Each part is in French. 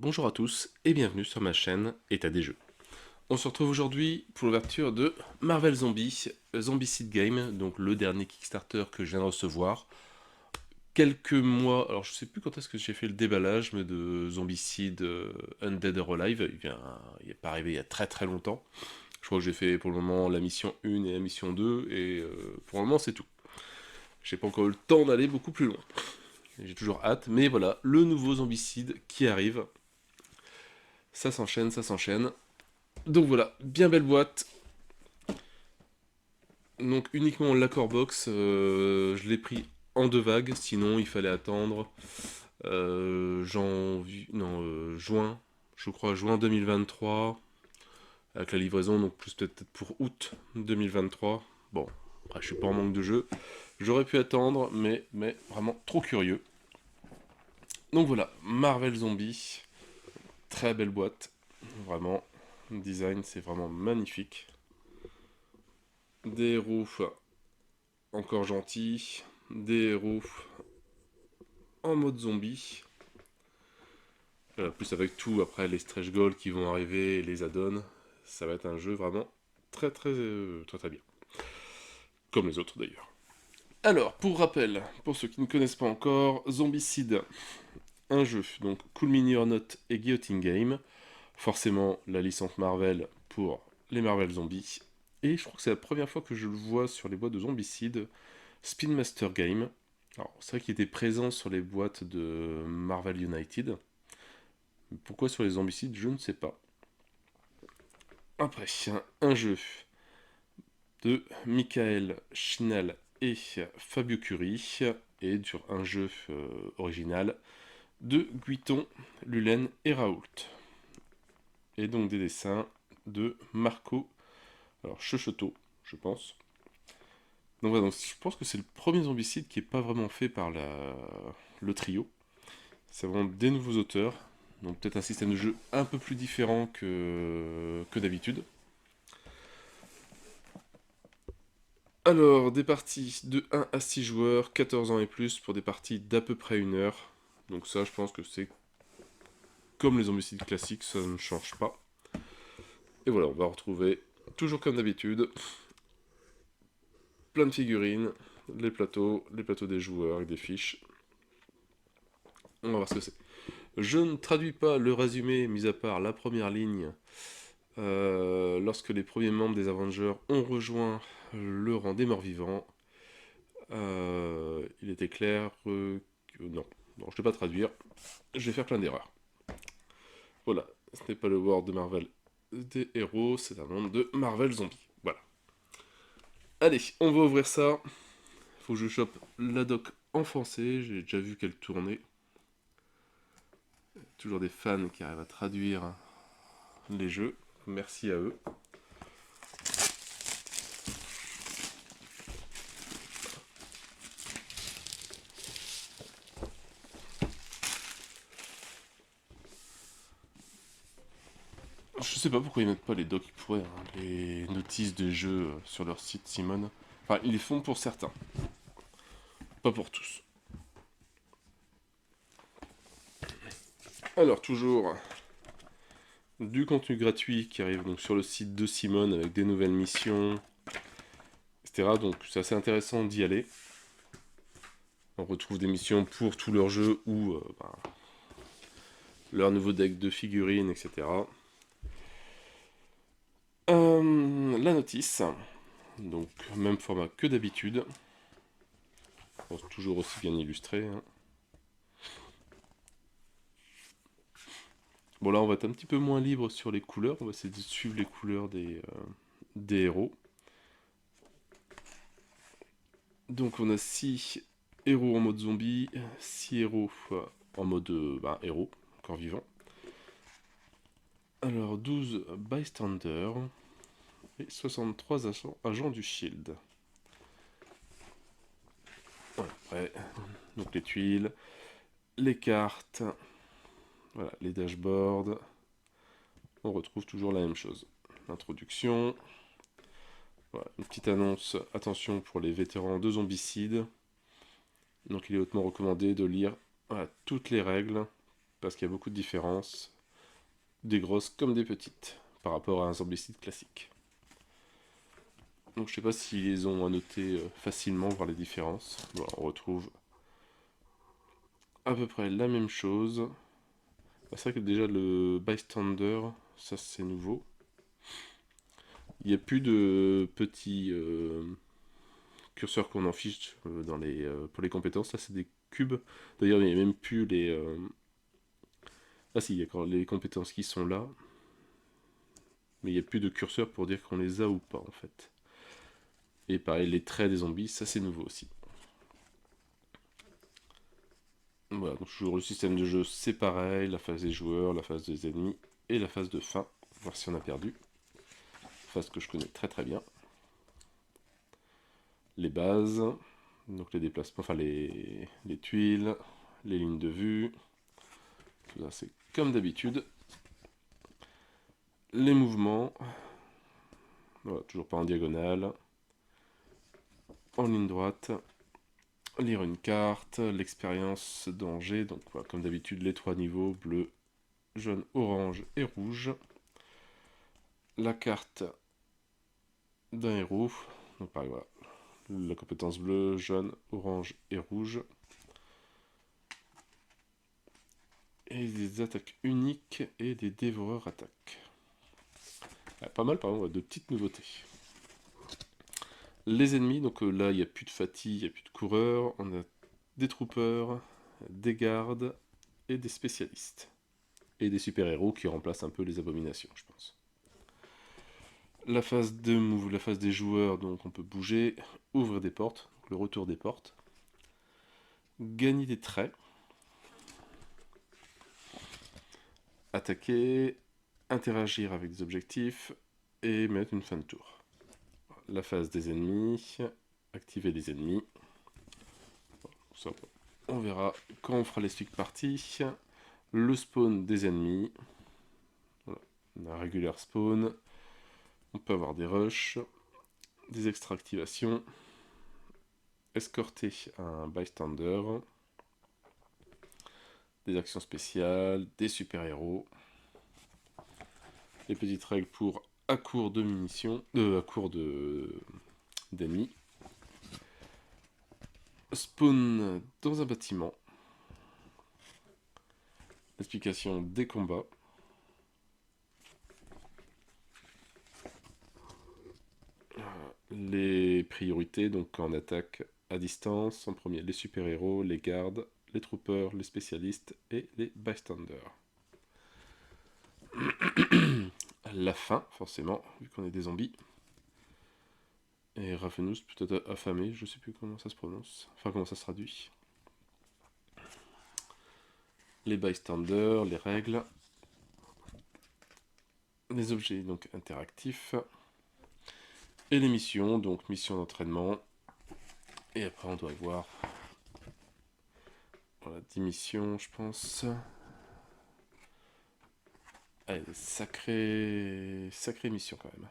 Bonjour à tous et bienvenue sur ma chaîne État des jeux. On se retrouve aujourd'hui pour l'ouverture de Marvel Zombie, Zombicide Game, donc le dernier Kickstarter que je viens de recevoir. Quelques mois, alors je sais plus quand est-ce que j'ai fait le déballage, mais de Zombicide Undead or Alive, il est pas arrivé il y a très très longtemps. Je crois que j'ai fait pour le moment la mission 1 et la mission 2, et pour le moment c'est tout. J'ai pas encore eu le temps d'aller beaucoup plus loin. J'ai toujours hâte, mais voilà, le nouveau Zombicide qui arrive. Ça s'enchaîne, ça s'enchaîne. Donc voilà, bien belle boîte. Donc uniquement l'accord box, je l'ai pris en deux vagues, sinon il fallait attendre juin, je crois juin 2023, avec la livraison, donc plus peut-être pour août 2023. Bon, après, je suis pas en manque de jeu. J'aurais pu attendre, mais vraiment trop curieux. Donc voilà, Marvel Zombie, très belle boîte, vraiment. Le design, c'est vraiment magnifique. Des héros encore gentils, des héros en mode zombie. Plus avec tout, après les stretch goals qui vont arriver, les add-ons, ça va être un jeu vraiment très bien. Comme les autres d'ailleurs. Alors, pour rappel, pour ceux qui ne connaissent pas encore, Zombicide, un jeu, donc Cool Mini or Not et Guillotine Game. Forcément, la licence Marvel pour les Marvel Zombies. Et je crois que c'est la première fois que je le vois sur les boîtes de Zombicide, Spin Master Game. Alors, c'est vrai qu'il était présent sur les boîtes de Marvel United. Pourquoi sur les zombicides, je ne sais pas. Après, un jeu de Michael Schnell et Fabio Curie, et sur un jeu original de Guiton, Lulen et Raoult. Et donc des dessins de Marco, alors Chochoto, je pense. Donc voilà, donc je pense que c'est le premier zombicide qui n'est pas vraiment fait par le trio. C'est vraiment des nouveaux auteurs, donc peut-être un système de jeu un peu plus différent que d'habitude. Alors, des parties de 1 à 6 joueurs, 14 ans et plus, pour des parties d'à peu près 1 heure. Donc ça, je pense que c'est comme les homicides classiques, ça ne change pas. Et voilà, on va retrouver, toujours comme d'habitude, plein de figurines, les plateaux des joueurs avec des fiches. On va voir ce que c'est. Je ne traduis pas le résumé, mis à part la première ligne. Lorsque les premiers membres des Avengers ont rejoint le rang des morts-vivants, il était clair que... Non, je ne vais pas traduire. Je vais faire plein d'erreurs. Voilà, ce n'est pas le World de Marvel des héros, c'est un monde de Marvel Zombie. Voilà. Allez, on va ouvrir ça. Faut que je chope la doc en français, j'ai déjà vu qu'elle tournait. Toujours des fans qui arrivent à traduire les jeux. Merci à eux. Je sais pas pourquoi ils mettent pas les docs, ils pourraient, hein, les notices de jeux sur leur site Simone. Enfin, ils les font pour certains, pas pour tous. Alors, toujours du contenu gratuit qui arrive donc sur le site de Simone avec des nouvelles missions, etc. Donc, c'est assez intéressant d'y aller. On retrouve des missions pour tous leurs jeux ou leur nouveau deck de figurines, etc. La notice, donc même format que d'habitude. Toujours aussi bien illustré. Hein. Bon là on va être un petit peu moins libre sur les couleurs, on va essayer de suivre les couleurs des héros. Donc on a 6 héros en mode zombie, 6 héros en mode héros, encore vivant. Alors 12 bystanders et 63 agents du Shield. Voilà, après, donc les tuiles, les cartes, voilà, les dashboards. On retrouve toujours la même chose. L'introduction. Voilà, une petite annonce, attention pour les vétérans de zombicide. Donc il est hautement recommandé de lire voilà, toutes les règles, parce qu'il y a beaucoup de différences. des grosses comme des petites, par rapport à un zombicide classique. Donc je sais pas s'ils les ont annotés facilement, voir les différences. Voilà, on retrouve à peu près la même chose. C'est vrai que déjà le bystander, ça c'est nouveau. Il n'y a plus de petits curseurs qu'on en fiche pour les compétences. Là c'est des cubes. D'ailleurs il n'y a même plus les... Ah si, il y a encore les compétences qui sont là. Mais il n'y a plus de curseur pour dire qu'on les a ou pas en fait. Et pareil, les traits des zombies, ça c'est nouveau aussi. Voilà, donc toujours le système de jeu c'est pareil, la phase des joueurs, la phase des ennemis et la phase de fin, voir si on a perdu. Phase que je connais très très bien. Les bases, donc les déplacements, enfin les tuiles, les lignes de vue, tout ça c'est comme d'habitude. Les mouvements, voilà, toujours pas en diagonale, en ligne droite, lire une carte, l'expérience danger, donc voilà, comme d'habitude les trois niveaux, bleu, jaune, orange et rouge. La carte d'un héros, donc pareil voilà, la compétence bleue, jaune, orange et rouge. Et des attaques uniques et des dévoreurs attaques. Pas mal par exemple de petites nouveautés. Les ennemis, donc là il n'y a plus de fatigue, il n'y a plus de coureurs, on a des troopers, des gardes et des spécialistes. Et des super-héros qui remplacent un peu les abominations, je pense. La phase de move, la phase des joueurs, donc on peut bouger, ouvrir des portes, donc le retour des portes. Gagner des traits. Attaquer, interagir avec des objectifs et mettre une fin de tour. La phase des ennemis, activer les ennemis. Ça, on verra quand on fera les stick parties. Le spawn des ennemis. Voilà. On a un régulier spawn. On peut avoir des rushs, des extra activations, escorter un bystander, des actions spéciales, des super-héros, les petites règles pour à court de munitions, à court d'ennemis. Spawn dans un bâtiment. Explication des combats. Les priorités, donc en attaque à distance, en premier les super-héros, les gardes, les troopers, les spécialistes et les bystanders. La faim, forcément, vu qu'on est des zombies. Et Ravenous, peut-être affamé, je sais plus comment ça se prononce, enfin comment ça se traduit. Les bystanders, les règles. Les objets donc interactifs. Et les missions, donc mission d'entraînement. Et après on doit voir... Voilà, 10 missions je pense. Allez, sacrée mission quand même.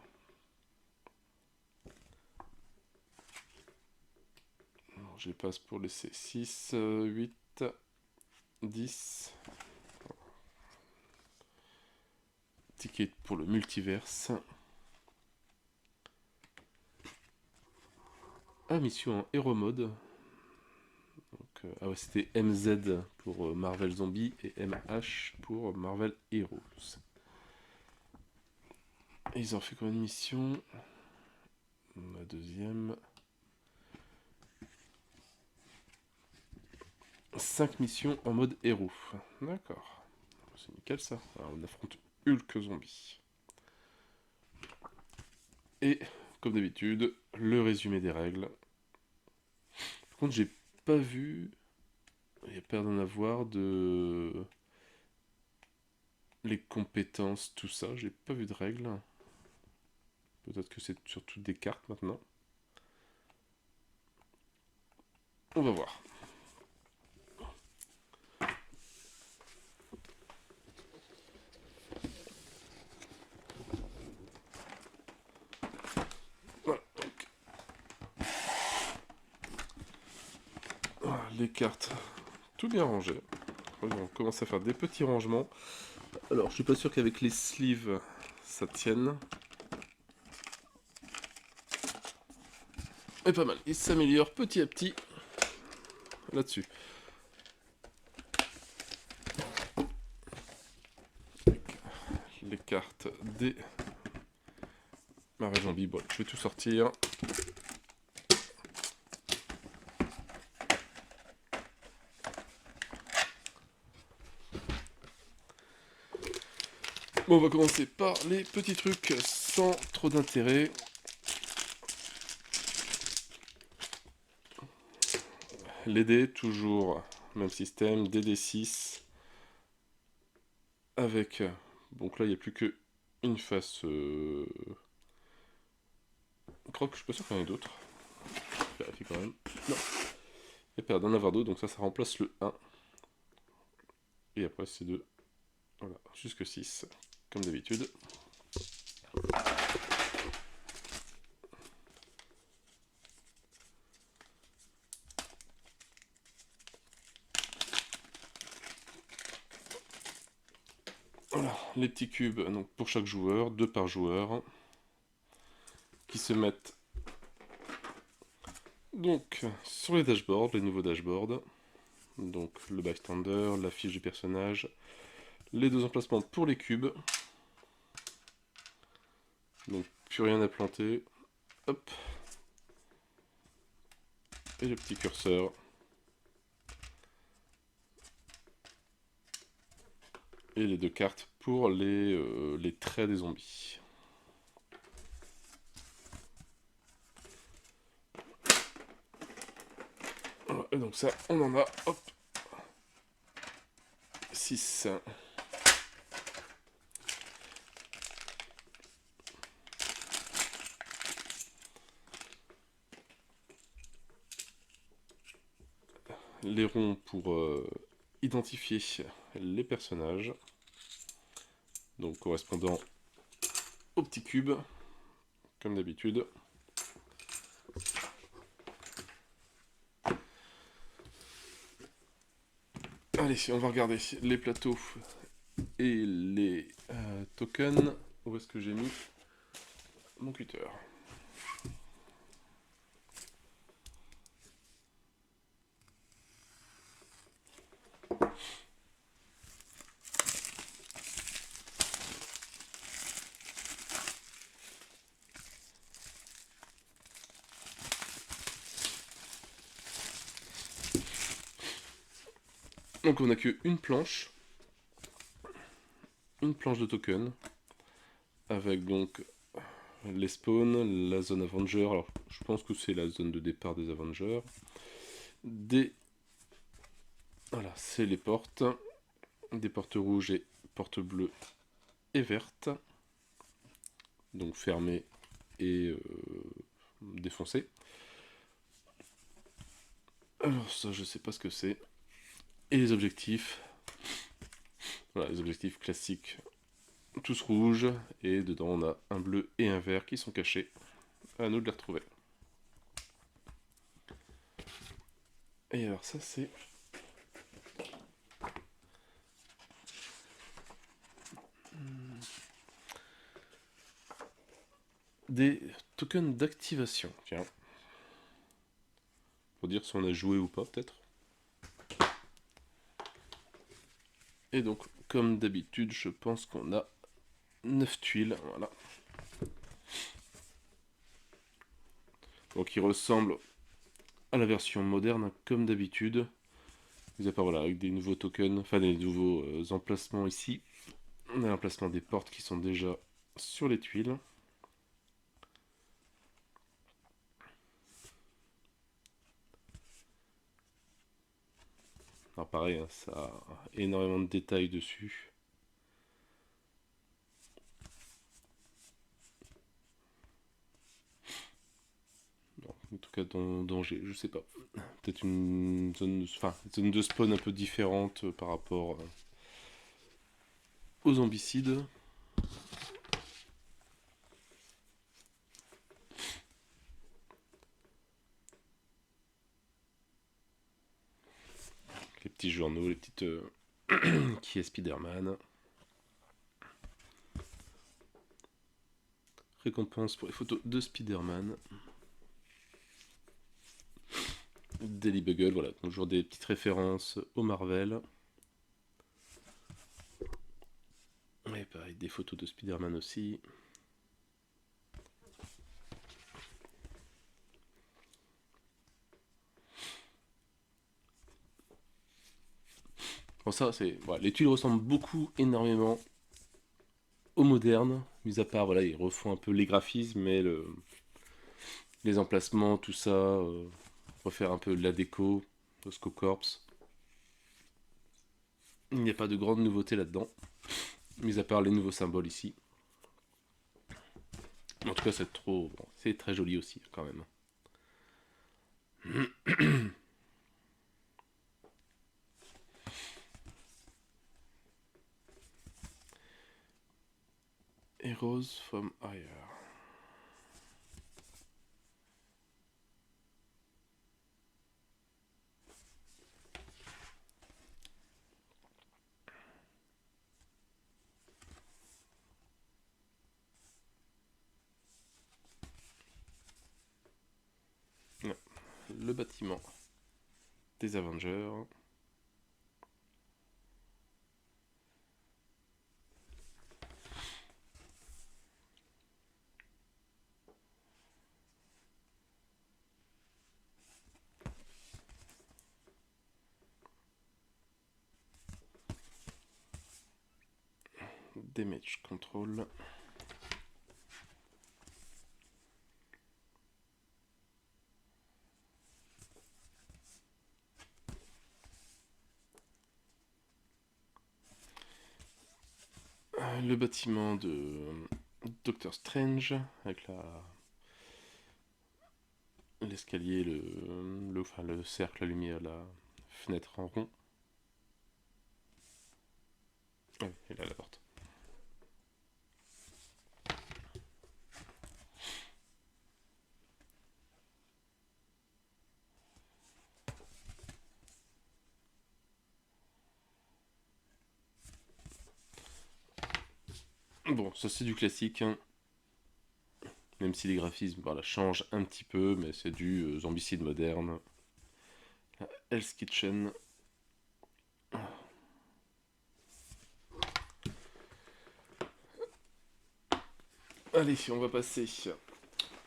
Alors, je les passe pour laisser 6, 8, 10. Ticket pour le multiverse. Ah, mission en Hero Mode. Donc, ah ouais, c'était MZ pour Marvel Zombie et MH pour Marvel Heroes. Et ils ont fait combien de missions? La deuxième. 5 missions en mode héros. D'accord. C'est nickel ça. Alors, on affronte Hulk Zombie. Et, comme d'habitude, le résumé des règles. Par contre, j'ai pas vu... Il y a peur d'en avoir de... Les compétences, tout ça. J'ai pas vu de règles. Peut-être que c'est surtout des cartes maintenant. On va voir. Voilà, donc. Voilà, les cartes, tout bien rangé. On commence à faire des petits rangements. Alors, je suis pas sûr qu'avec les sleeves, ça tienne. Mais pas mal, il s'améliore petit à petit là-dessus. Les cartes des Marvel Zombie, bon, je vais tout sortir. Bon, on va commencer par les petits trucs sans trop d'intérêt. Les dés, toujours même système, DD6. Avec... Donc là, il n'y a plus que une face... Croc, je suis pas sûr qu'il y en ait d'autres. Je vérifie quand même. Non. Il n'y a pas d'en avoir d'autres, donc ça remplace le 1. Et après, c'est 2. Voilà, jusque 6, comme d'habitude. Voilà, les petits cubes donc pour chaque joueur, 2 par joueur, qui se mettent donc sur les dashboards, les nouveaux dashboards. Donc le bystander, la fiche du personnage, les 2 emplacements pour les cubes. Donc plus rien à planter. Hop. Et le petit curseur. Et les 2 cartes pour les traits des zombies. Voilà, et donc ça, on en a, hop, 6. Les ronds pour identifier les personnages. Donc correspondant au petit cube, comme d'habitude. Allez, on va regarder les plateaux et les tokens. Où est-ce que j'ai mis mon cutter? Donc on n'a qu'une planche. Une planche de tokens. Avec donc les spawns, la zone Avenger. Alors je pense que c'est la zone de départ des Avengers. Voilà, c'est les portes. Des portes rouges et portes bleues et vertes. Donc fermées et défoncées. Alors ça, je sais pas ce que c'est. Et les objectifs. Voilà, les objectifs classiques. Tous rouges. Et dedans, on a un bleu et un vert qui sont cachés. À nous de les retrouver. Et alors ça, c'est... des tokens d'activation. Tiens. Pour dire si on a joué ou pas, peut-être. Et donc, comme d'habitude, je pense qu'on a 9 tuiles. Voilà. Donc, il ressemble à la version moderne, comme d'habitude. Mis à part, voilà, avec des nouveaux tokens, enfin des nouveaux emplacements ici. On a l'emplacement des portes qui sont déjà sur les tuiles. Alors pareil, hein, ça a énormément de détails dessus. Non, en tout cas dans danger, je sais pas. Peut-être une zone de spawn un peu différente par rapport aux zombicides. Les petits journaux, les petites... qui est Spider-Man. récompense pour les photos de Spider-Man. Daily Bugle, voilà, toujours des petites références au Marvel. Et pareil, des photos de Spider-Man aussi. Bon, ça, c'est. Voilà, les tuiles ressemblent beaucoup, énormément au moderne, mis à part, voilà, ils refont un peu les graphismes, mais les emplacements, tout ça, refaire un peu de la déco, Osco Corps. Il n'y a pas de grande nouveauté là-dedans, mis à part les nouveaux symboles ici. En tout cas, c'est trop, bon, c'est très joli aussi, quand même. Heroes from Higher. Ouais, le bâtiment des Avengers. Damage Control. Le bâtiment de Doctor Strange avec l'escalier, enfin, le cercle, la lumière, la fenêtre en rond. Ouais, et là la porte. Bon, ça c'est du classique, hein. Même si les graphismes voilà, changent un petit peu, mais c'est du zombicide moderne. Hell's Kitchen. Allez, on va passer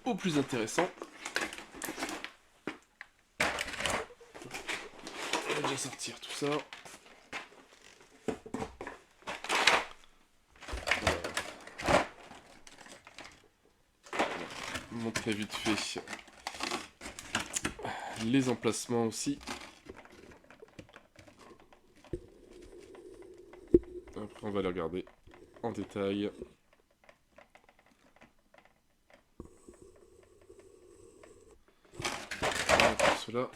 au plus intéressant. On va déjà sortir tout ça. Montrer vite fait les emplacements aussi. Après, on va les regarder en détail. Voilà pour cela.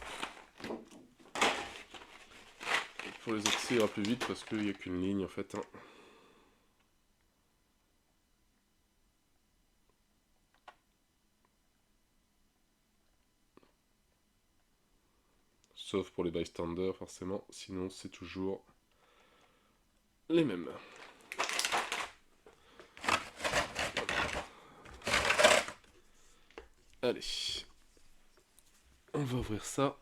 Pour les autres, ça ira plus vite parce qu'il n'y a qu'une ligne en fait, hein. Sauf pour les bystanders, forcément. Sinon, c'est toujours les mêmes. Allez. On va ouvrir ça.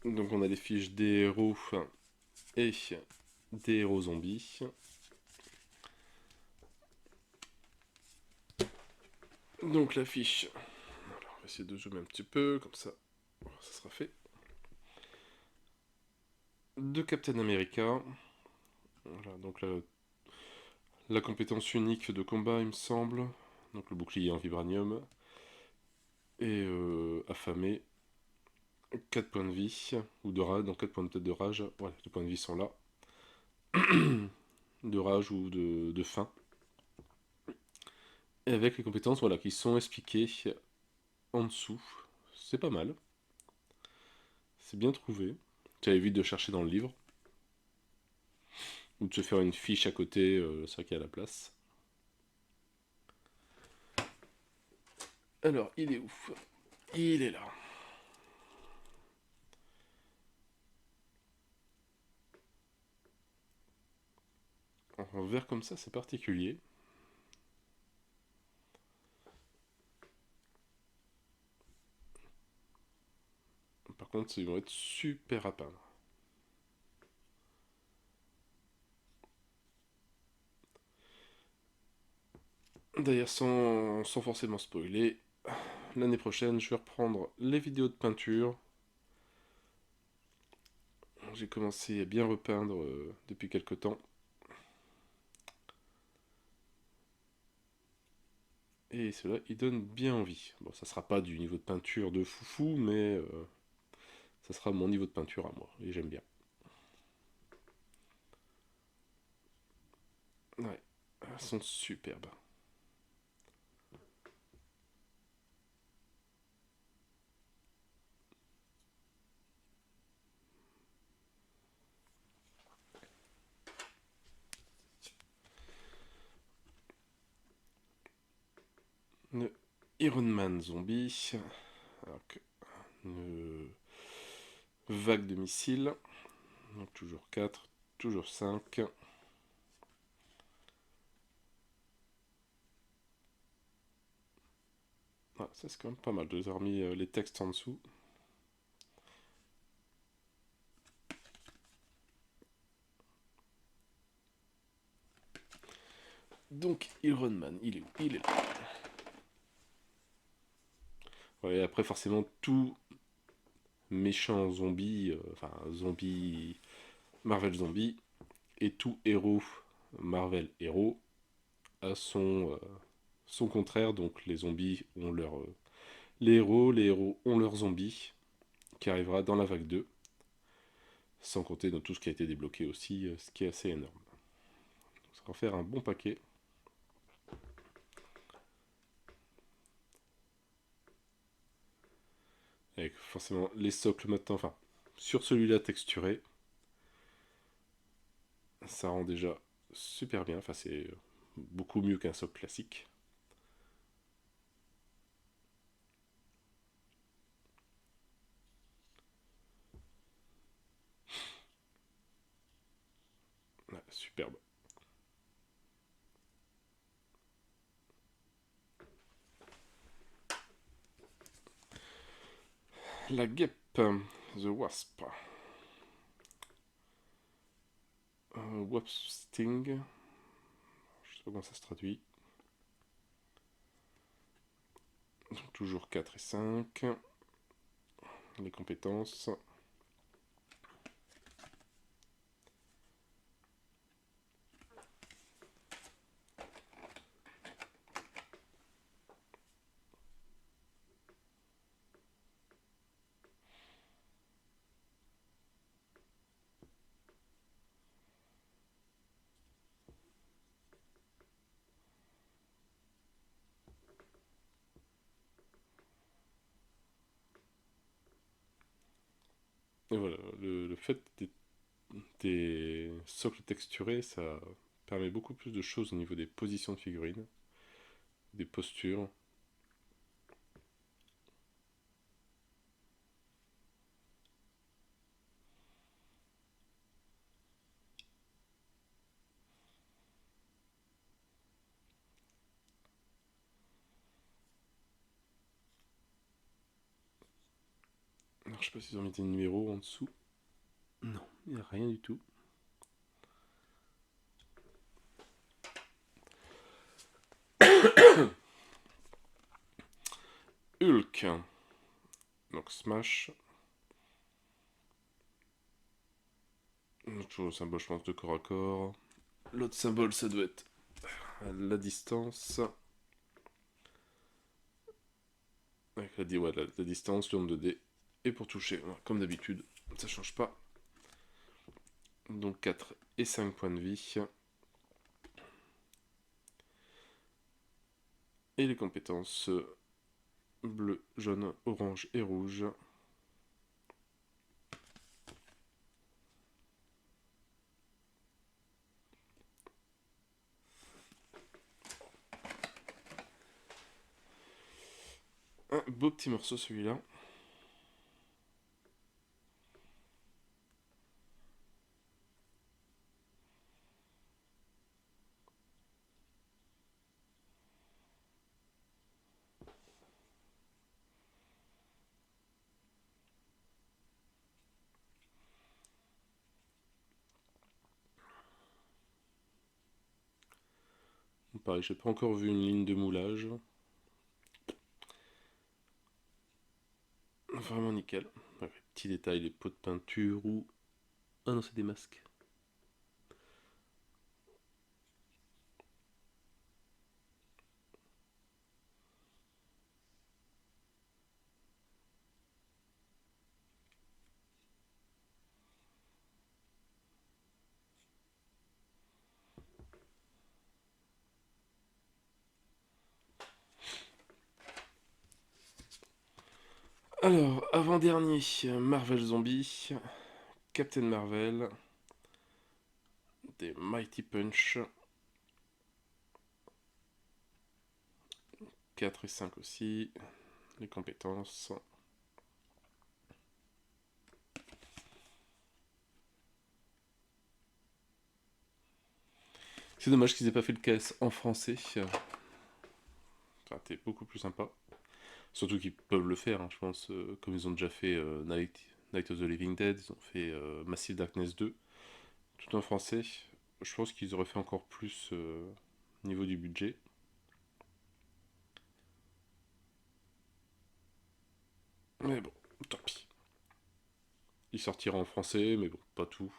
Donc on a les fiches des héros et des héros zombies. Donc la fiche, alors on va essayer de zoomer un petit peu, comme ça sera fait. De Captain America. Voilà, donc la compétence unique de combat, il me semble. Donc le bouclier en vibranium. Et affamé. 4 points de vie, ou de rage, donc 4 points de tête de rage. Voilà, les points de vie sont là. De rage ou de faim. Et avec les compétences voilà, qui sont expliquées en dessous. C'est pas mal. C'est bien trouvé. Ça évite de chercher dans le livre. Ou de se faire une fiche à côté, c'est vrai qu'il y a la place. Alors, il est où? Il est là. En vert comme ça, c'est particulier. Par contre, ils vont être super à peindre. D'ailleurs, sans forcément spoiler, l'année prochaine, je vais reprendre les vidéos de peinture. J'ai commencé à bien repeindre depuis quelques temps. Et cela, il donne bien envie. Bon, ça sera pas du niveau de peinture de foufou, mais ça sera mon niveau de peinture à moi. Et j'aime bien. Ouais, elles sont superbes. Le Iron Man zombie. Alors une vague de missiles. Donc toujours 4, toujours 5. Ah, ça c'est quand même pas mal de les avoir mis les textes en dessous. Donc Iron Man, il est où? Il est là. Ouais, après forcément tout méchant zombie, enfin zombie Marvel zombie, et tout héros Marvel héros a son contraire. Donc les zombies ont leur les héros ont leur zombie qui arrivera dans la vague 2, sans compter dans tout ce qui a été débloqué aussi, ce qui est assez énorme. Ça va en faire un bon paquet. Avec forcément les socles maintenant, enfin, sur celui-là texturé, ça rend déjà super bien. Enfin, c'est beaucoup mieux qu'un socle classique. Ouais, superbe. La guêpe, The Wasp. Wasp Sting. Je sais pas comment ça se traduit. Donc, toujours 4 et 5. Les compétences. Et voilà, le fait des socles texturés, ça permet beaucoup plus de choses au niveau des positions de figurines, des postures. Alors, je sais pas s'ils ont mis des numéros en dessous. Non, il n'y a rien du tout. Hulk. Donc Smash. Toujours le symbole, je pense, de corps à corps. L'autre symbole, ça doit être la distance. Avec la distance, le nombre de dés. Et pour toucher, voilà, comme d'habitude, ça change pas. Donc 4 et 5 points de vie. Et les compétences bleu, jaune, orange et rouge. Beau petit morceau celui-là. Pareil, j'ai pas encore vu une ligne de moulage. Vraiment nickel. Ouais, petit détail, les pots de peinture ou... Ah non, c'est des masques. Alors, avant-dernier, Marvel Zombie, Captain Marvel, des Mighty Punch, 4 et 5 aussi, les compétences. C'est dommage qu'ils aient pas fait le KS en français. Ça aurait été beaucoup plus sympa. Surtout qu'ils peuvent le faire, hein, je pense, comme ils ont déjà fait Night of the Living Dead, ils ont fait Massive Darkness 2, tout en français. Je pense qu'ils auraient fait encore plus au niveau du budget. Mais bon, tant pis. Il sortira en français, mais bon, pas tout.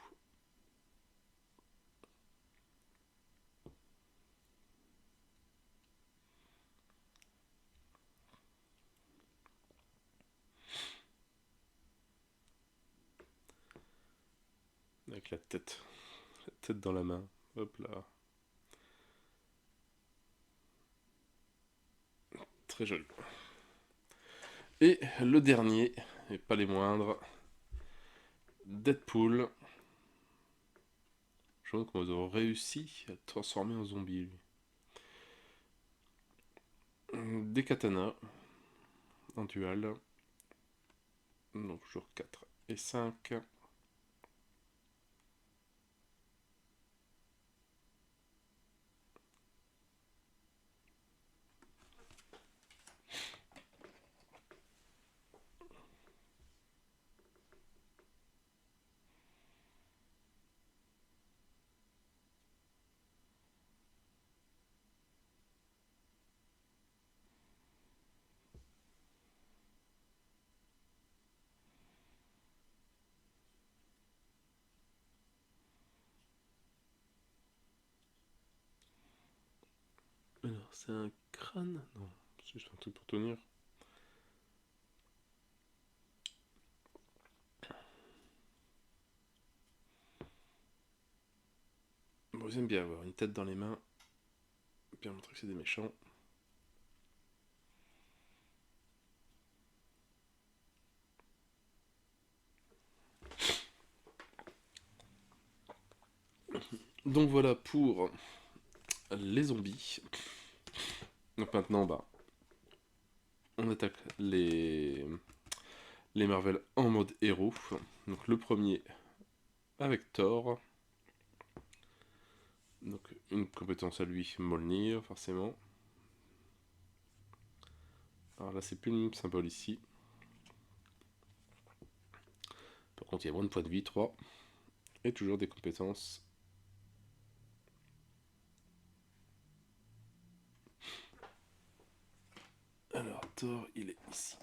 Avec la tête dans la main. Hop là. Très joli. Et le dernier, et pas les moindres, Deadpool. Je me demande comment ils ont réussi à transformer en zombie, lui. Des katanas en dual. Donc jour 4 et 5. Alors, c'est un crâne? Non, c'est juste un truc pour tenir. Bon, ils aiment bien avoir une tête dans les mains. Bien montrer que c'est des méchants. Donc voilà pour les zombies. Donc maintenant, bah, on attaque les Marvel en mode héros. Donc le premier avec Thor. Donc une compétence à lui, Mjolnir, forcément. Alors là, c'est plus le même symbole ici. Par contre, il y a moins de points de vie, 3. Et toujours des compétences. Alors, Thor, il est ici.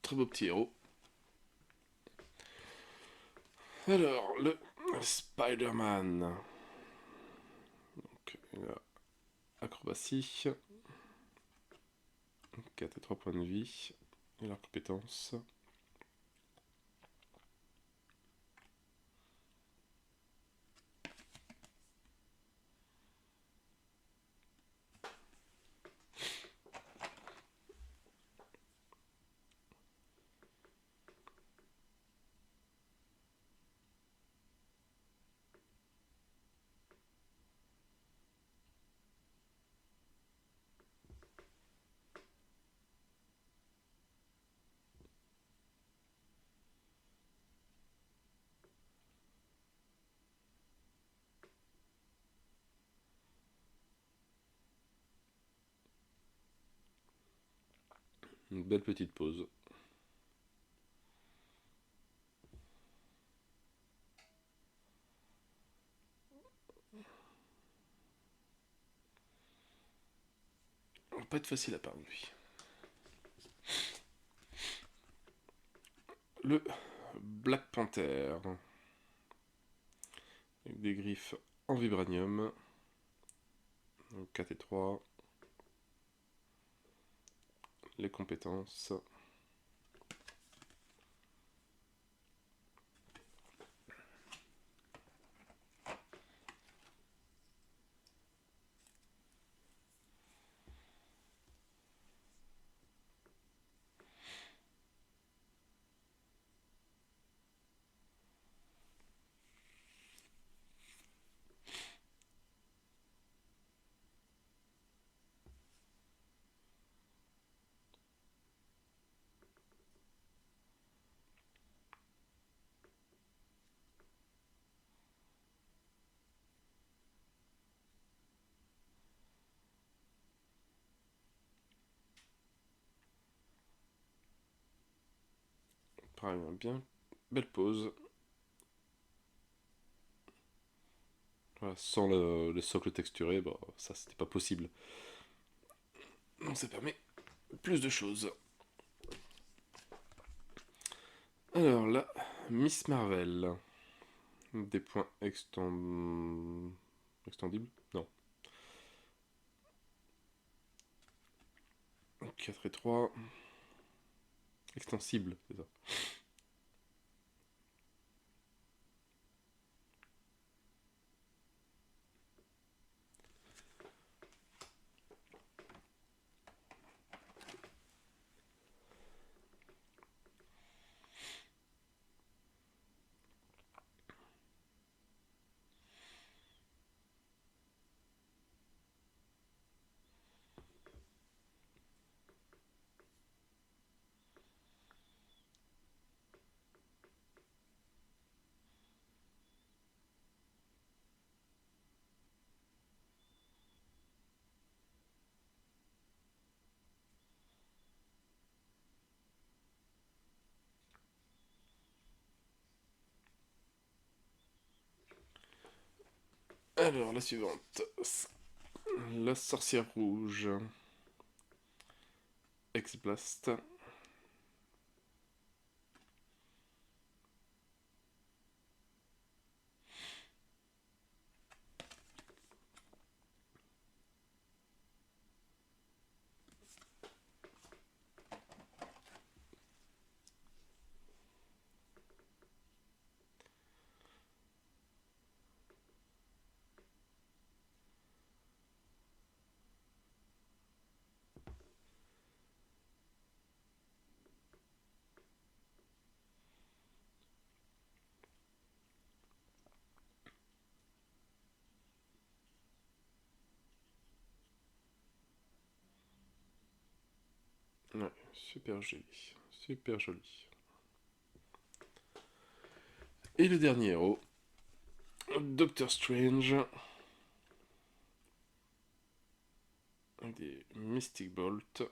Très beau petit héros. Alors, le Spider-Man. Donc, il a acrobatie. 4 et 3 points de vie. Et la compétence. Une belle petite pause. Ça va pas être facile à parler, lui. Le Black Panther. Avec des griffes en vibranium. Donc 4 et 3. Les compétences. Pareil, bien. Belle pause. Voilà, sans les socles texturés, bah, ça c'était pas possible. Donc ça permet plus de choses. Alors là, Miss Marvel. Des points extendibles? Non. 4 et 3. Extensible, c'est ça. Alors, la suivante. La sorcière rouge. Ex-Blast. Ouais, super joli. Super joli. Et le dernier héros. Doctor Strange. Avec des Mystic Bolt.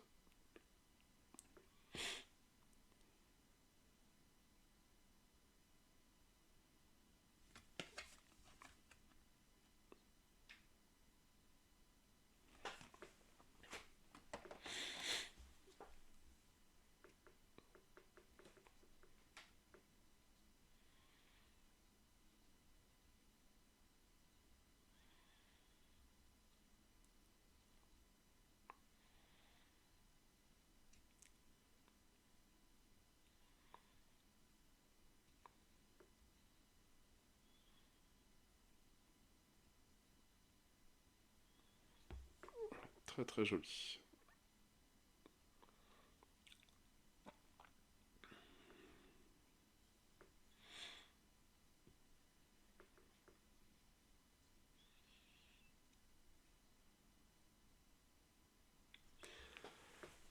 très très joli.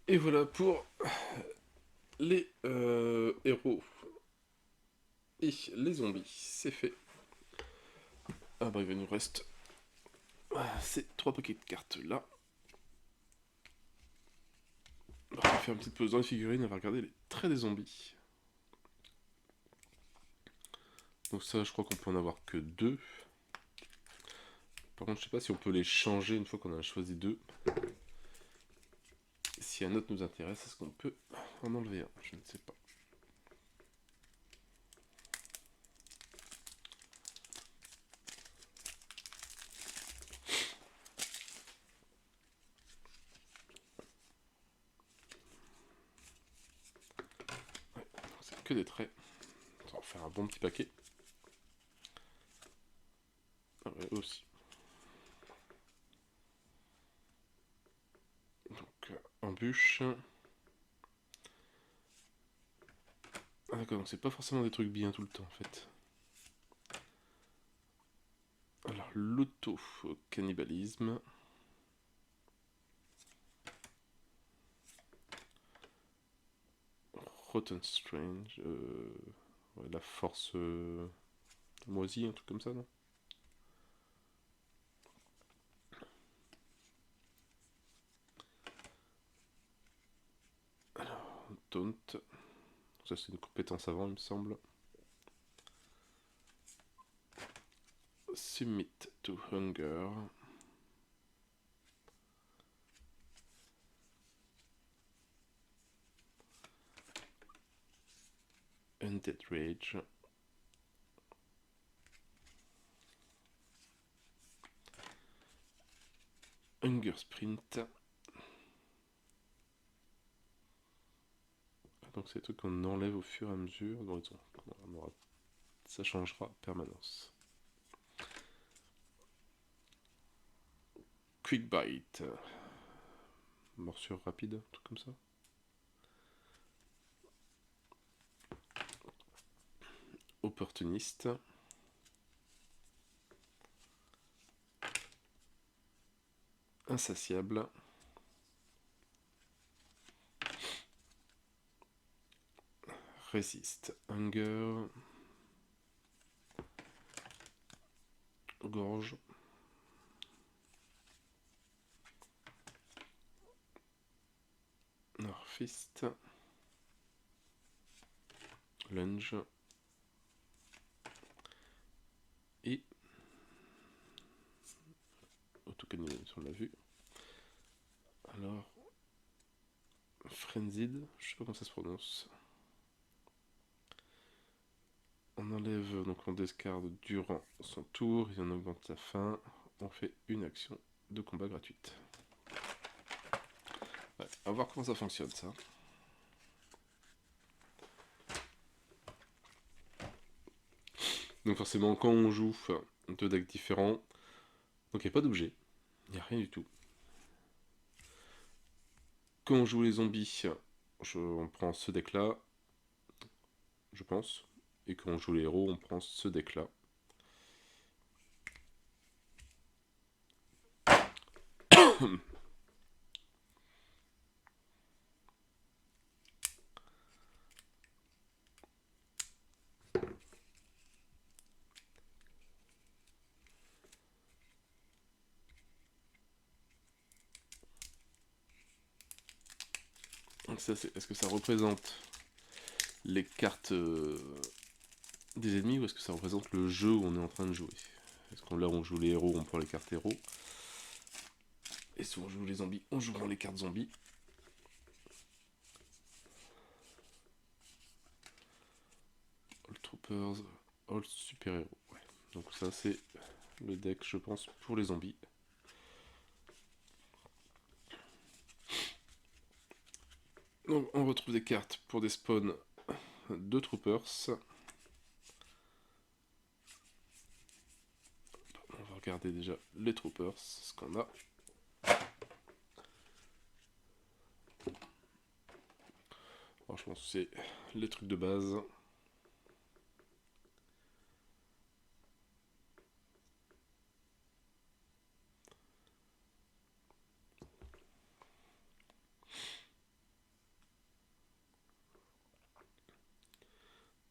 Et voilà pour les héros et les zombies, c'est fait. Ah bah il nous reste ces 3 paquets de cartes là. On va faire une petite pause dans les figurines, on va regarder les traits des zombies. Donc ça je crois qu'on peut en avoir que 2. Par contre je sais pas si on peut les changer une fois qu'on en a choisi 2. Si un autre nous intéresse, est-ce qu'on peut en enlever un? Je ne sais pas. Ouais, c'est que des traits. On va en faire un bon petit paquet. Ah ouais, aussi. Donc, embûche. Ah d'accord, donc c'est pas forcément des trucs bien tout le temps en fait. Alors, l'auto-cannibalisme. Rotten Strange. Ouais, la force moisie, un truc comme ça, non? Alors, Taunt. Ça, c'est une compétence avant, il me semble. Submit to Hunger. Undead Rage. Hunger Sprint. Donc c'est des trucs qu'on enlève au fur et à mesure. Donc ça changera permanence. Quick Bite. Morsure rapide, un truc comme ça. Opportuniste. Insatiable. Résiste. Hunger. Gorge. Norfist. Lunge. Et autocannibalisme, on l'a vu. Alors, Frenzied, je sais pas comment ça se prononce. On enlève, donc on discarde durant son tour, et on augmente la fin. On fait une action de combat gratuite. Ouais, on va voir comment ça fonctionne ça. Donc forcément, quand on joue deux decks différents, donc il n'y a pas d'objet, il n'y a rien du tout. Quand on joue les zombies, on prend ce deck là, je pense. Et quand on joue les héros, on prend ce deck là. Donc ça, est-ce que ça représente les cartes des ennemis ou est-ce que ça représente le jeu où on est en train de jouer? Est-ce qu'on là on joue les héros, on prend les cartes héros? Et si on joue les zombies, on jouera les cartes zombies. All Troopers, All Super Héros. Ouais. Donc ça c'est le deck je pense pour les zombies. Donc on retrouve des cartes pour des spawns de Troopers. On va regarder déjà les Troopers, ce qu'on a. Franchement, c'est les trucs de base.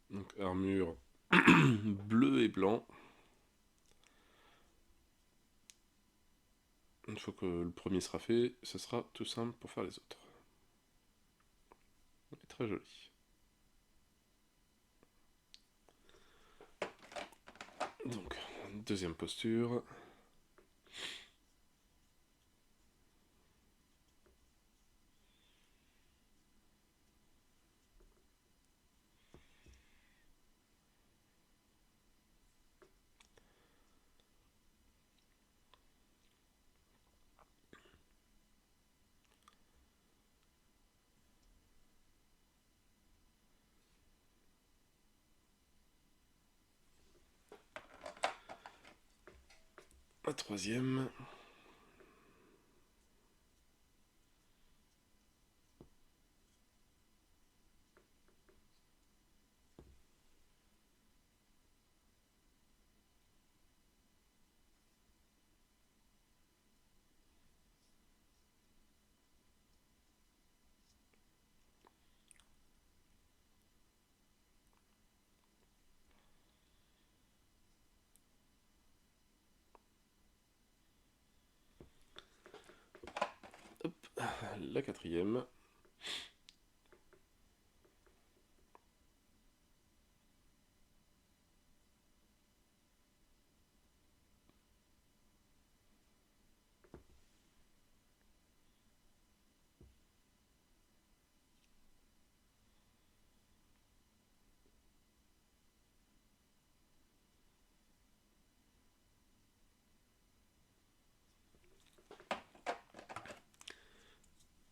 Donc armure bleu et blanc. Une fois que le premier sera fait, ce sera tout simple pour faire les autres. Très joli. Donc, deuxième posture. La troisième. La quatrième.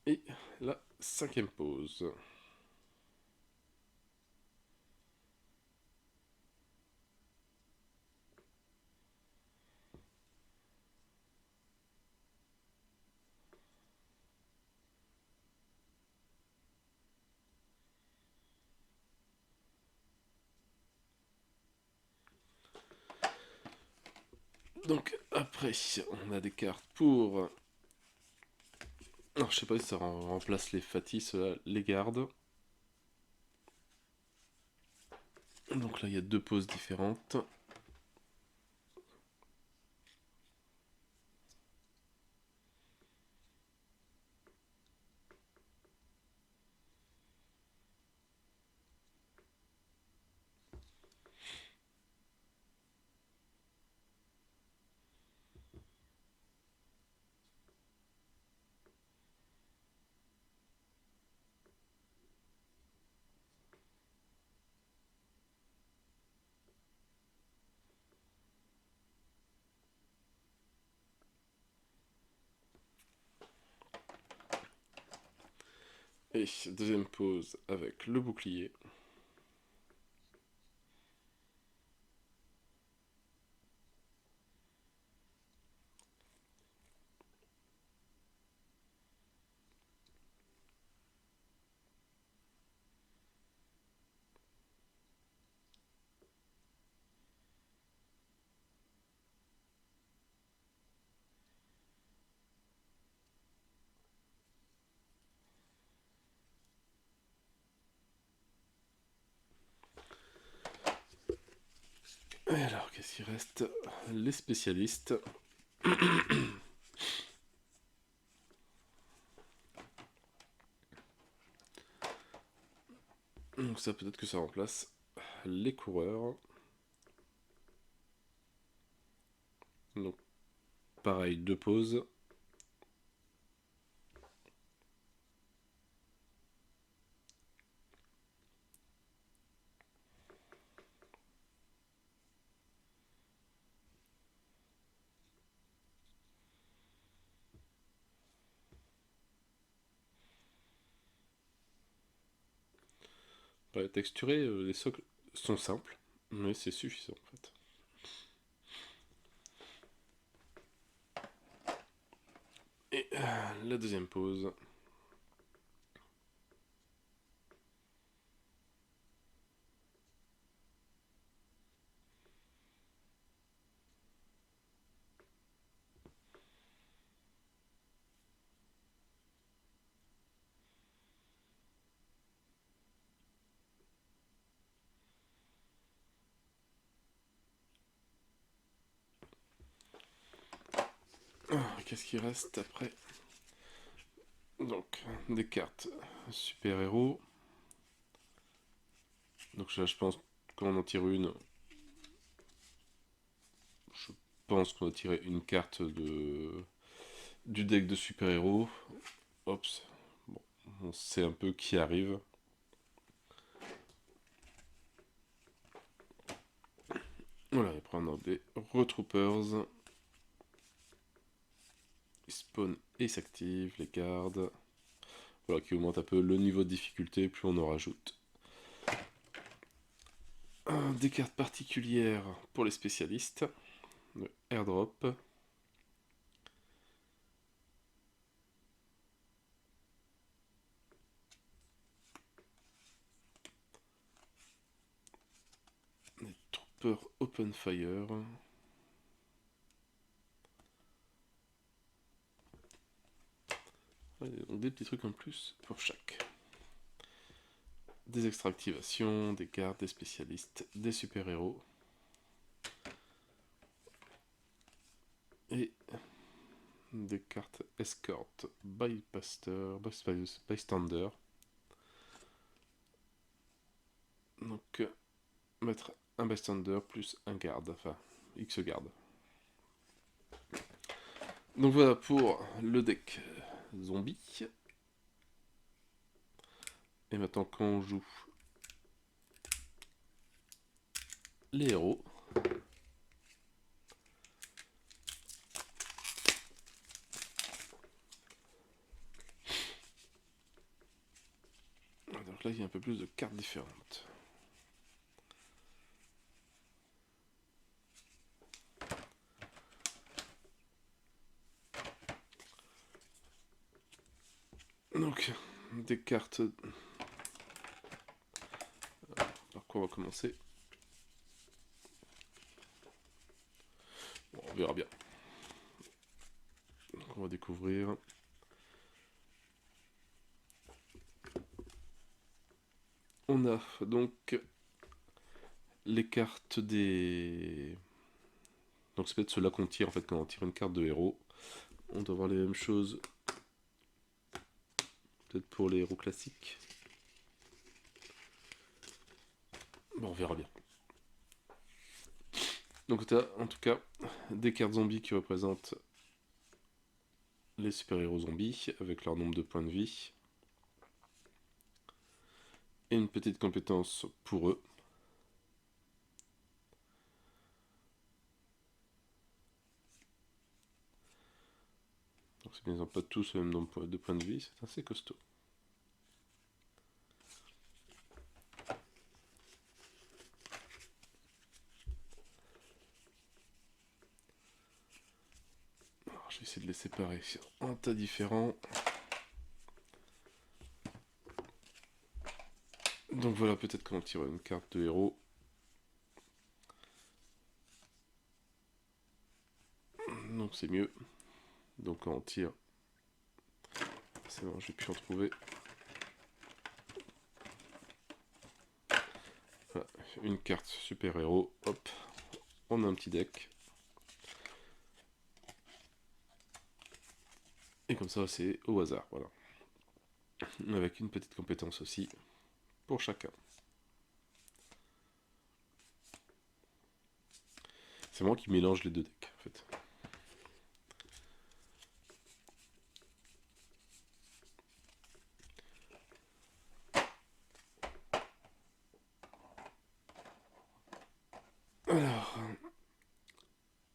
Et la cinquième pose. Donc après, on a des cartes pour... Alors je sais pas si ça remplace les fatis, les gardes. Donc là il y a deux poses différentes. Et deuxième pose avec le bouclier. Et alors qu'est-ce qu'il reste? Les spécialistes. Donc ça peut-être que ça remplace les coureurs. Donc pareil, deux pauses. Pareil, texturé, les socles sont simples, mais c'est suffisant en fait. Et la deuxième pause. Qu'est-ce qui reste après? Donc, des cartes super-héros. Donc là, je pense qu'on en tire une. Je pense qu'on va tirer une carte du deck de super-héros. Oups. Bon, on sait un peu qui arrive. Voilà, et après on a des Retroopers. Ils spawnent et s'activent, les gardes. Voilà, qui augmente un peu le niveau de difficulté, plus on en rajoute. Des cartes particulières pour les spécialistes. Le airdrop. Des troopers open fire. Donc des petits trucs en plus pour chaque. Des extra activations, des cartes, des spécialistes, des super-héros. Et des cartes escort, bystander. Donc mettre un bystander plus un garde, enfin X garde. Donc voilà pour le deck zombie. Et maintenant quand on joue les héros. Donc là il y a un peu plus de cartes différentes. Donc des cartes. Par quoi on va commencer? Bon, on verra bien. Donc on va découvrir. On a donc les cartes des... Donc c'est peut-être ceux-là qu'on tire en fait quand on tire une carte de héros. On doit avoir les mêmes choses. Peut-être pour les héros classiques. Bon, on verra bien. Donc tu as en tout cas des cartes zombies qui représentent les super-héros zombies avec leur nombre de points de vie. Et une petite compétence pour eux. Donc c'est bien, ils n'ont pas tous le même nombre de points de vie, c'est assez costaud. Alors, je vais essayer de les séparer en tas différents. Donc voilà, peut-être qu'on tire une carte de héros. Donc c'est mieux. Donc quand on tire... C'est bon, j'ai pu en trouver. Voilà, une carte super-héros. Hop, on a un petit deck. Et comme ça, c'est au hasard, voilà. Avec une petite compétence aussi pour chacun. C'est moi qui mélange les deux decks, en fait. Alors,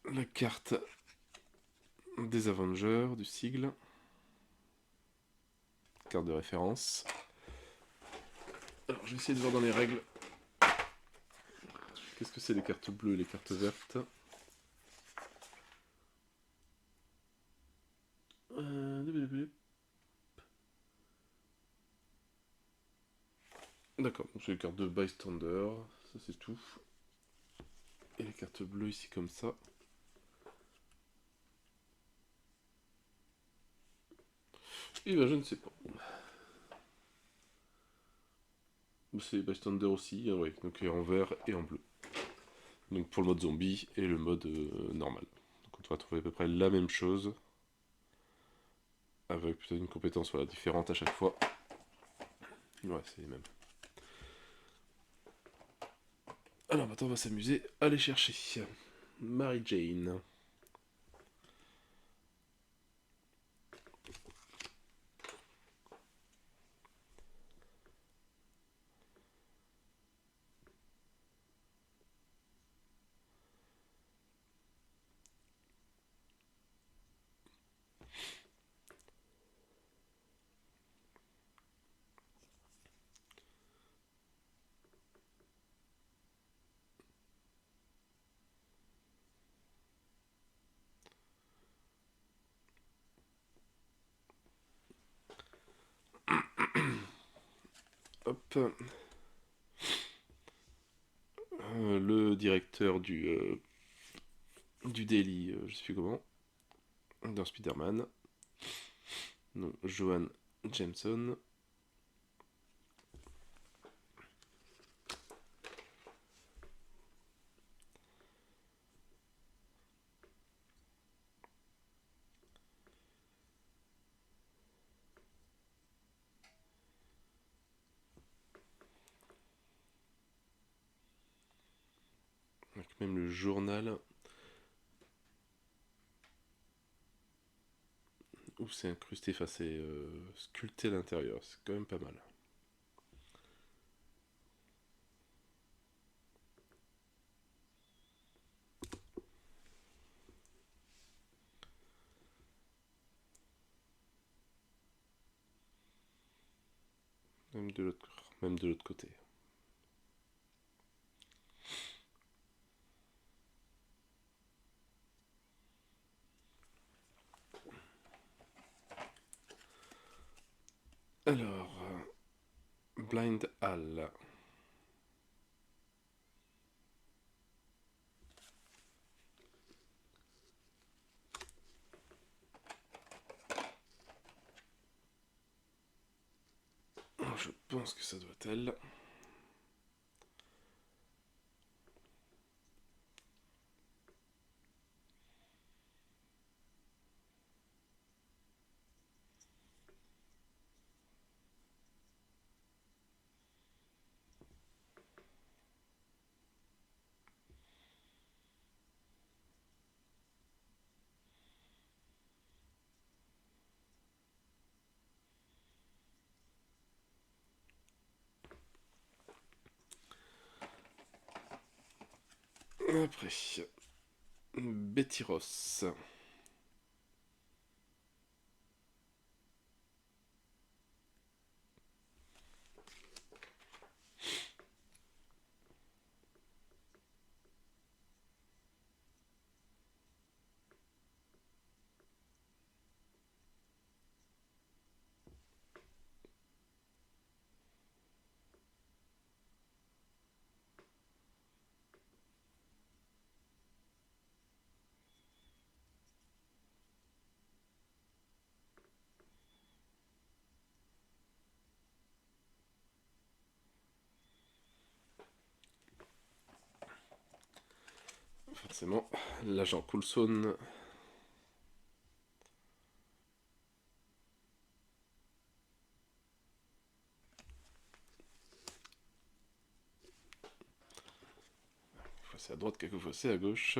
la carte des Avengers, du sigle. Carte de référence. Alors, je vais essayer de voir dans les règles. Qu'est-ce que c'est les cartes bleues et les cartes vertes? D'accord, donc c'est les cartes de bystander, ça c'est tout. Et les cartes bleues ici comme ça. Et ben je ne sais pas. C'est bystander aussi, oui, donc en vert et en bleu. Donc pour le mode zombie et le mode normal. Donc on va trouver à peu près la même chose. avec plutôt une compétence voilà, différente à chaque fois. Ouais, c'est les mêmes. Alors maintenant on va s'amuser à aller chercher Mary Jane. Hop. Le directeur du Daily, je sais plus comment, dans Spider-Man. Donc, Johan Jameson. Avec même le journal où c'est incrusté, enfin c'est sculpté à l'intérieur, c'est quand même pas mal. Même de l'autre côté. Alors, Blind Hall. Je pense que ça doit être elle. Après, Betty Ross. Forcément, l'agent Coulson. Quelquefois c'est à droite, quelquefois c'est à gauche.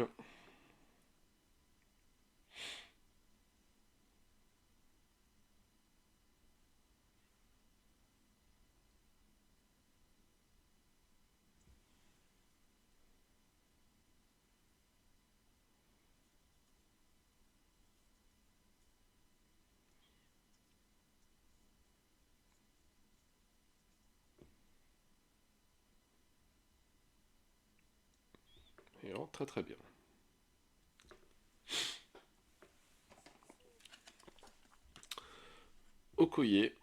Et oh, très très bien. Okoye.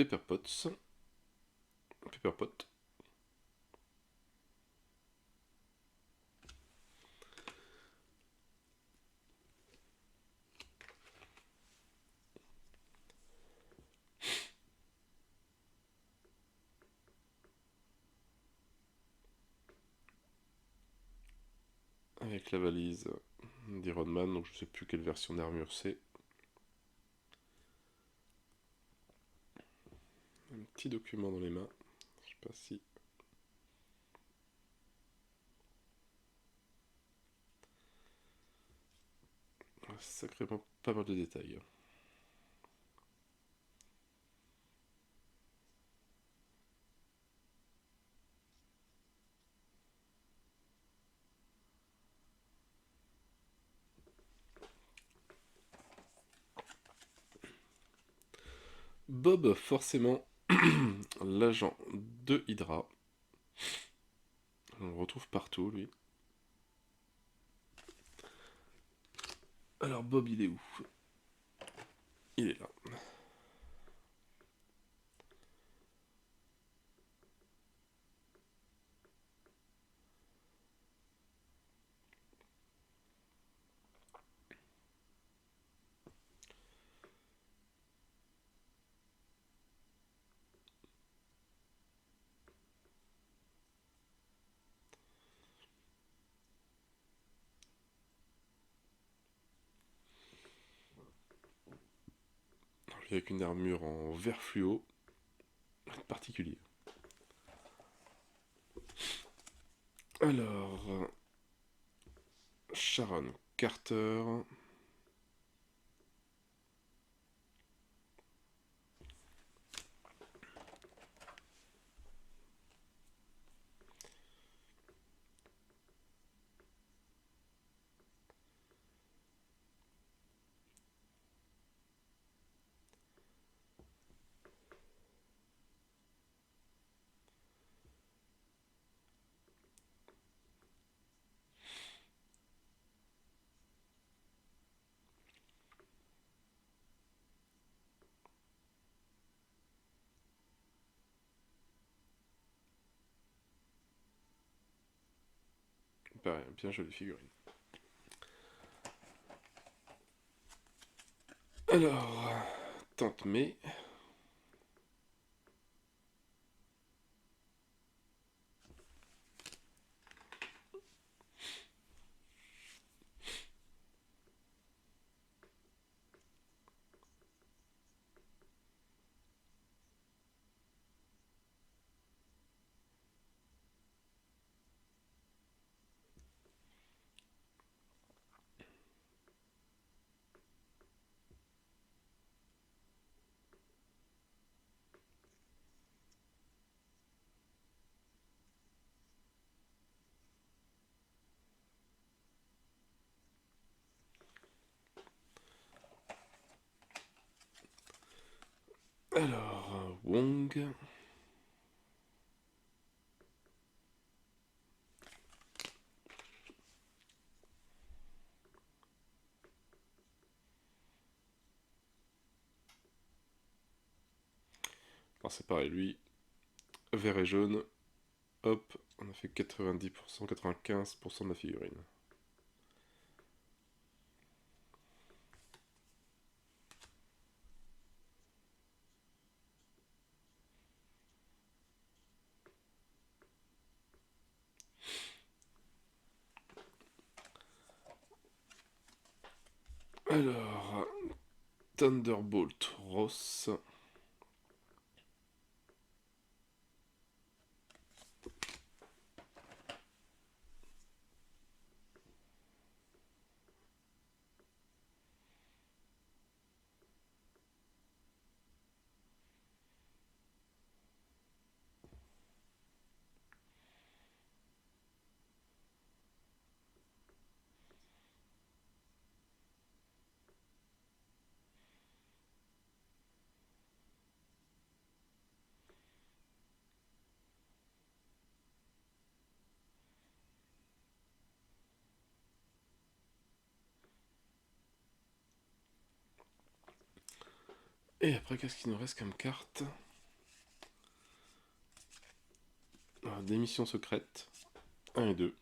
Pepperpots. Pepperpot. Avec la valise d'Iron Man, donc je sais plus quelle version d'armure c'est. Un petit document dans les mains. Je sais pas si. Sacrément pas mal de détails. Bob, forcément, l'agent de Hydra. On le retrouve partout, lui. Alors, Bob, il est où? Il est là. Alors, lui, avec une armure en vert fluo. Particulier. Alors, Sharon Carter. Pareil, bien jolie figurine. Alors, Tante May. Alors, Wong. Alors c'est pareil, lui, vert et jaune. Hop, on a fait 90%, 95% de la figurine. Alors, Thunderbolt Ross. Et après, qu'est-ce qu'il nous reste comme carte? Alors, des missions secrètes. 1 et 2.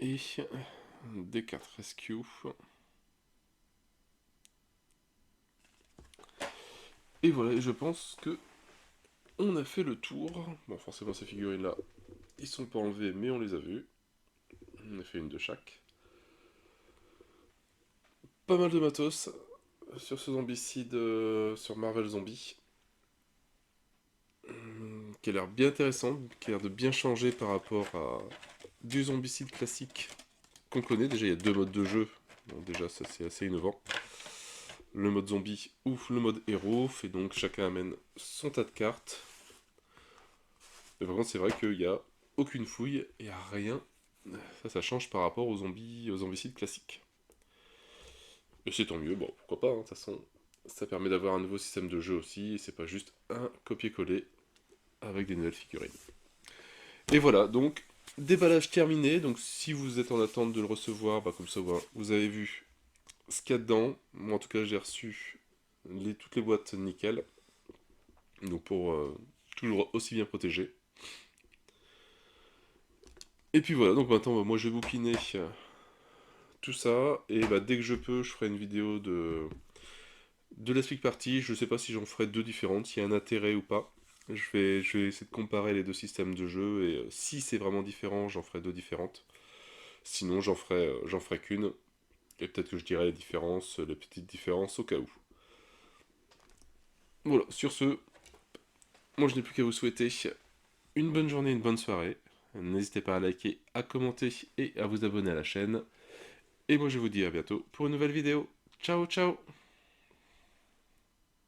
Et des cartes rescue. Et voilà, je pense que on a fait le tour. Bon, forcément, ces figurines-là, ils sont pas enlevés, mais on les a vus. On a fait une de chaque. Pas mal de matos sur ce zombicide, sur Marvel Zombie. Qui a l'air bien intéressant, qui a l'air de bien changer par rapport à du zombicide classique qu'on connaît. Déjà, il y a deux modes de jeu. Bon, déjà, ça c'est assez innovant. Le mode zombie ou le mode héros, fait donc chacun amène son tas de cartes. Mais par contre, c'est vrai qu'il n'y a aucune fouille, il n'y a rien. Ça change par rapport aux zombies, aux zombicides classiques. Et c'est tant mieux, bon, pourquoi pas, hein, de toute façon, ça permet d'avoir un nouveau système de jeu aussi, et c'est pas juste un copier-coller avec des nouvelles figurines. Et voilà, donc, déballage terminé, donc si vous êtes en attente de le recevoir, bah, comme ça vous avez vu ce qu'il y a dedans. Moi en tout cas j'ai reçu toutes les boîtes nickel, donc pour toujours aussi bien protégé. Et puis voilà, donc maintenant moi je vais bouquiner tout ça, et bah, dès que je peux je ferai une vidéo de la Speak Party. Je sais pas si j'en ferai deux différentes, s'il y a un intérêt ou pas. Je vais essayer de comparer les deux systèmes de jeu, et si c'est vraiment différent, j'en ferai deux différentes. Sinon, j'en ferai qu'une, et peut-être que je dirai les différences, les petites différences au cas où. Voilà, sur ce, moi je n'ai plus qu'à vous souhaiter une bonne journée, une bonne soirée. N'hésitez pas à liker, à commenter et à vous abonner à la chaîne. Et moi je vous dis à bientôt pour une nouvelle vidéo. Ciao ciao!